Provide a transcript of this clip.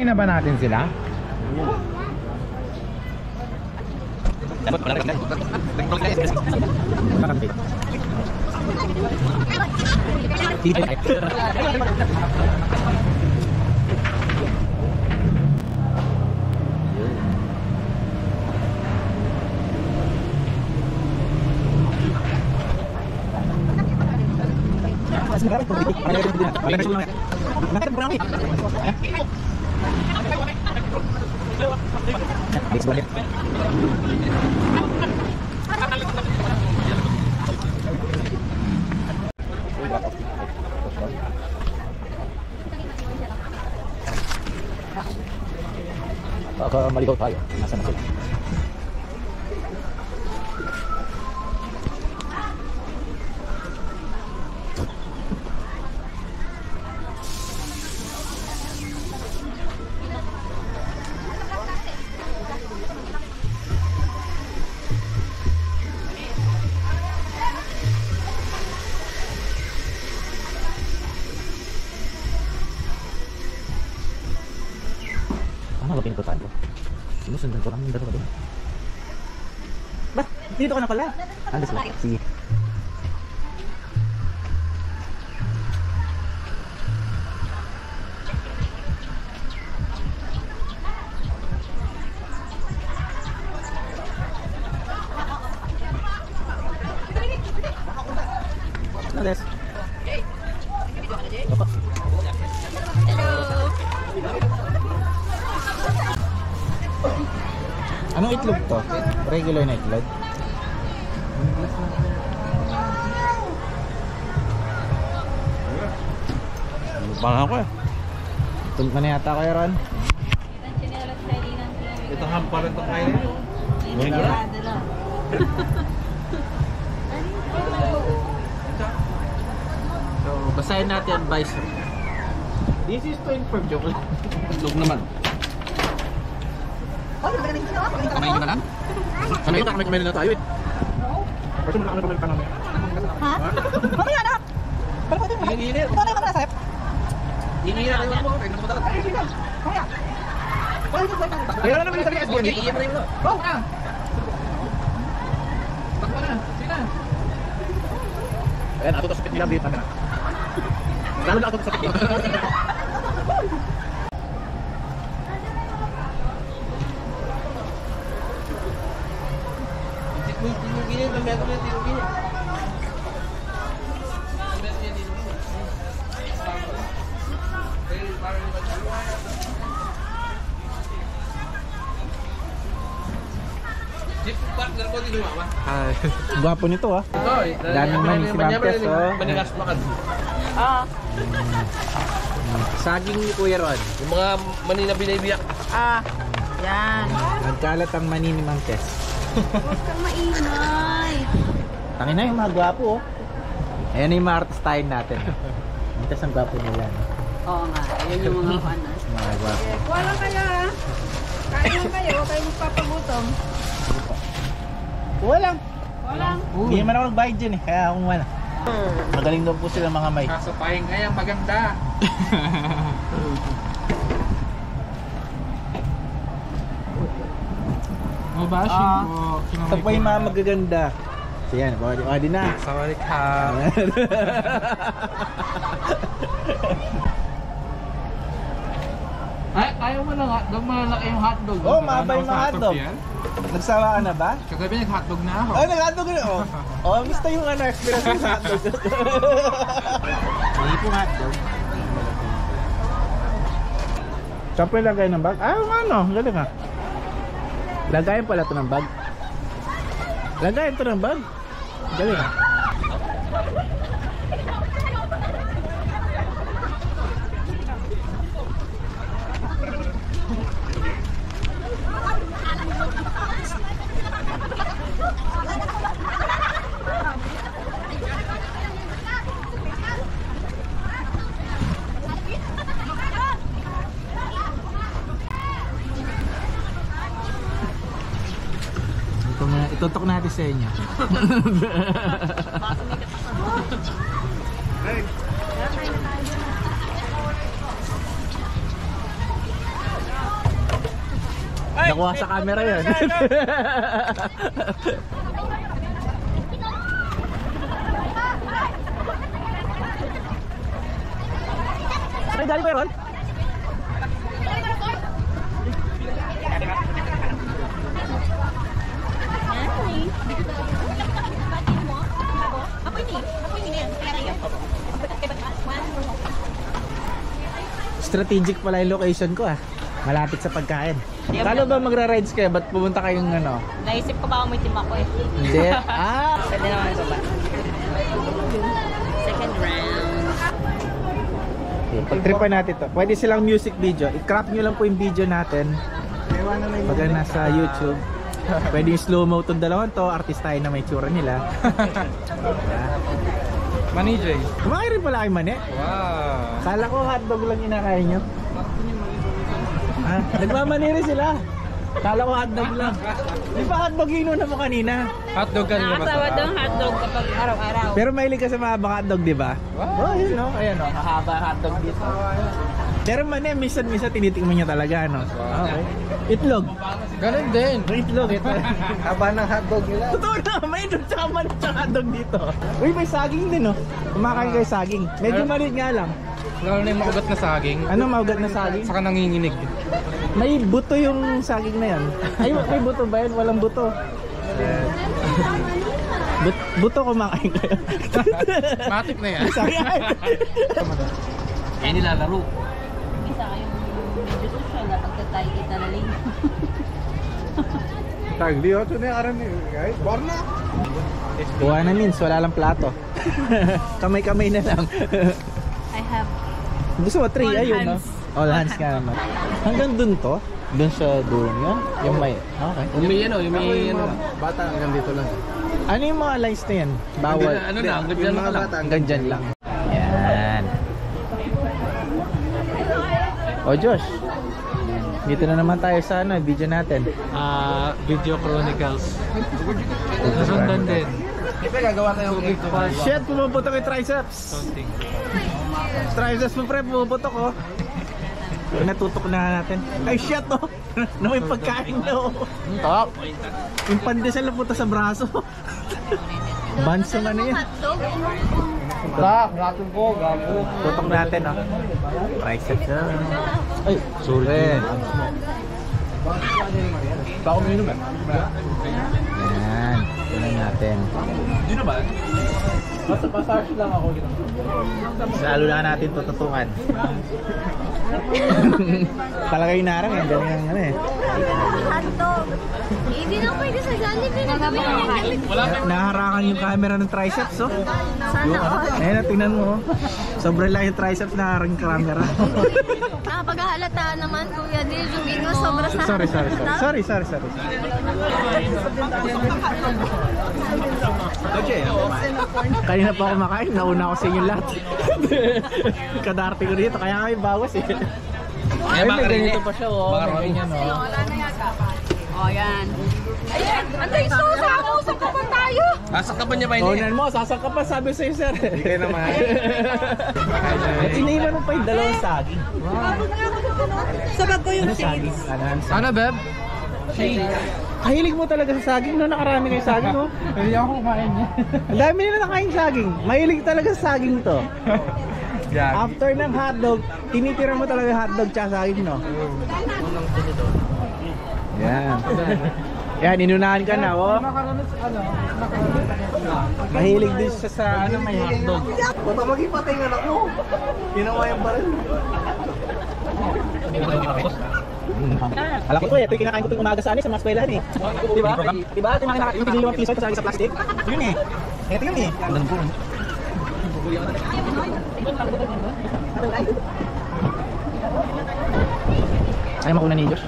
na ba natin sila? Baka maligaw tayo. Nasaan na sila? Ano ba pinutusan ko? Sinusundan ko lang yung dalawa doon. Ba? Dito ka na pala? Andas lang. Sige. Andas. Opo. Anong itlog to? Regular na itlog? Baka ako eh. Tulog na yata kayo Ron? Ito hampa rin ito kayo. So, basahin natin advice. This is to inform joke lang. Itlog naman. Kamayin ka lang? Sanay kita kamayin na tayo eh. Kasi mula kami kamayin ka namin. Ha? Mamaya na! Pero pwede mo na. Hinihilin. Ito na yung kamerasayap. Hinihilin na kayo mo. Kaya naman talaga. Mamaya. Kaya na naman yung sabi SBN. Iiyan na yung Go na! Takbo na. Sige na. Ayan, ato to sa pit nila. Bihit natin na. Lalo na ato to sa pit nila. Ay, gwapo nito ah. Daming mani si Bangkes oh. Manigas makan. Saging ni Kuya Ron. Yung mga mani na binabiyak. Yan. Nagkalat ang mani ni Bangkes. Huwag kang maingay. Tangin na yung mga gwapo oh. Ayan yung mga artistahin natin. Mitas ang gwapo nila. Oo nga. Ayan yung mga ano. Mga gwapo. Kuha lang kayo ha. Kain lang kayo. Huwag kayong magpapagutom. Walang. Walang. Hindi naman ako nagbayad dyan eh. Kaya akong wala. Magaling daw po sila mga may. Kaso paing kaya maganda. Mabashing po. Ito po yung mga magaganda. So yan, wadi na. Sawadik ha. Ay, ayaw mo lang hotdog. Malalaki yung hotdog. Oh, mahaba yung mga hotdog. Nagsawa ka na ba? Kagabi nag-hotdog na ako. Oh, nag-hotdog na. Oh, gusto yung ano, experience sa hotdog. Hindi po hotdog. Siyempre lagay ng bag. Ah, ano, galing ah. Lagayan pala ito ng bag. Lagayan ito ng bag. Galing ah. Itutok natin sa inyo. Nakuha sa camera yun. Ay, galing ko yun? Strategic pala yung location ko ah. Malapit sa pagkain. Kalo ba magra-rides kayo? Ba't pumunta kayong ano? Naisip ko ba may team ako eh. Hindi. Ah! Pwede naman ito ba? Second round. Okay, pag-tripan natin to. Pwede silang music video. I-crop nyo lang po yung video natin. Pag nasa YouTube. Pwede yung slow-mo itong dalawang to. Artistahin na may tsura nila. Mani J. Kumain rin pala kayo mani. Wow. Kala ko hotdog lang inakain nyo. Ah, nagmamaniri sila. Kala ko hotdog lang. Di ba hotdog inuuna mo kanina? Hotdog ka nila Nakakasawa daw hotdog kapag araw-araw. Pero mahilig ka sa mahaba hotdog, di ba? Wow. Oh, yun no. Ayan no, mahaba hotdog dito. Pero mani, minsan-minsan tinitingnan niya talaga, no? Okay. Itlog. Ganun din. Itlog. Haba ng hotdog nila. Totoo na, may itlog tsaka mani tsaka hotdog dito. Uy, may saging din, no? Kumakain kayo saging. Medyo maliit nga lang. Lalo na yung maugat na saging. Ano maugat na saging? Saka nanginginig. May buto yung saging na yan. Ay, may buto ba yun? Walang buto. Buto kumakain kayo. Matik na yan. Saging. Kaya nilalaro. Isa kayong medyo social na pagtatay kita na lang. Tagli o. Ito na yung aram niyo guys. Borna. Buwan na means, wala lang plato. Kamay-kamay na lang. I have Gusto mo 3? All Ayun, no? hands. All hands ka naman. Hanggang dun to? Dun sa dun yun? Yung may... Okay. Yung may bata hanggang dito lang. Ano yung mga lines na yan? Bawal. Ano na, hanggang dyan lang. Hanggang dyan lang. Yan. O Josh, dito na naman tayo sa ano, video natin. Video Chronicles. Nasundan din. Ito gagawa tayo ng Shit, pumuputok yung triceps. Triceps mo pre, pumuputok oh. Natutok na natin. Ay shit oh. Na may pagkain na oh. Top. Yung pandesal na punta sa braso. Bansong ano yan. Natin po, gago. Tutok natin oh. Triceps oh. Ay, sorry. Bako minum eh. Yan. Tunan natin. Hindi na ba? Basta massage lang ako dito. Lalo na natin tututungan. Palagay na rin, ang galing ng ano eh. hotdog. Hindi na pwede sa Jollibee na gawin yung Naharangan yung camera ng triceps oh. Sana all. Ayun, tingnan mo oh. Sobrang lang yung triceps na harang yung camera. Nakapaghahalata naman Kuya Dil, yung ino sobra sa Sorry. Okay. Kanina pa ako makain, nauna ako sa inyo lahat. Kadarte ko dito, kaya kami bawas eh. Ay, may ganito pa siya oh. May ganyan oh. Oh, yan. Antay, usap pa tayo. Sasakapan niya ba Onan mo, sasaka pa sabi sa'yo sir. Hindi kayo naman. At iniwan mo pa yung dalawang saging. Sabag ko yung Ano saging? Ano, Beb? Kahilig mo talaga sa saging, no? Nakarami kayo saging, no? Hindi ako kumain niya. Ang dami nila nakain saging. Mahilig talaga sa saging to. After ng hotdog, tinitira mo talaga yung hotdog tsaka saging, no? Yan. Yan, inunahan ka na, oh. Mahilig din siya sa ano, may hotdog. Bata magipatay nga ako. Ginawa yung baril. Alam ko to eh, ito yung kinakain ko tuwing umaga sa anis, sa mga eskwelahan eh. Diba? Diba? Ito yung mga kinakain, yung tigil 5 piso ito sa plastic. Yun eh. Ito yun eh. Ayaw makuna ni Josh.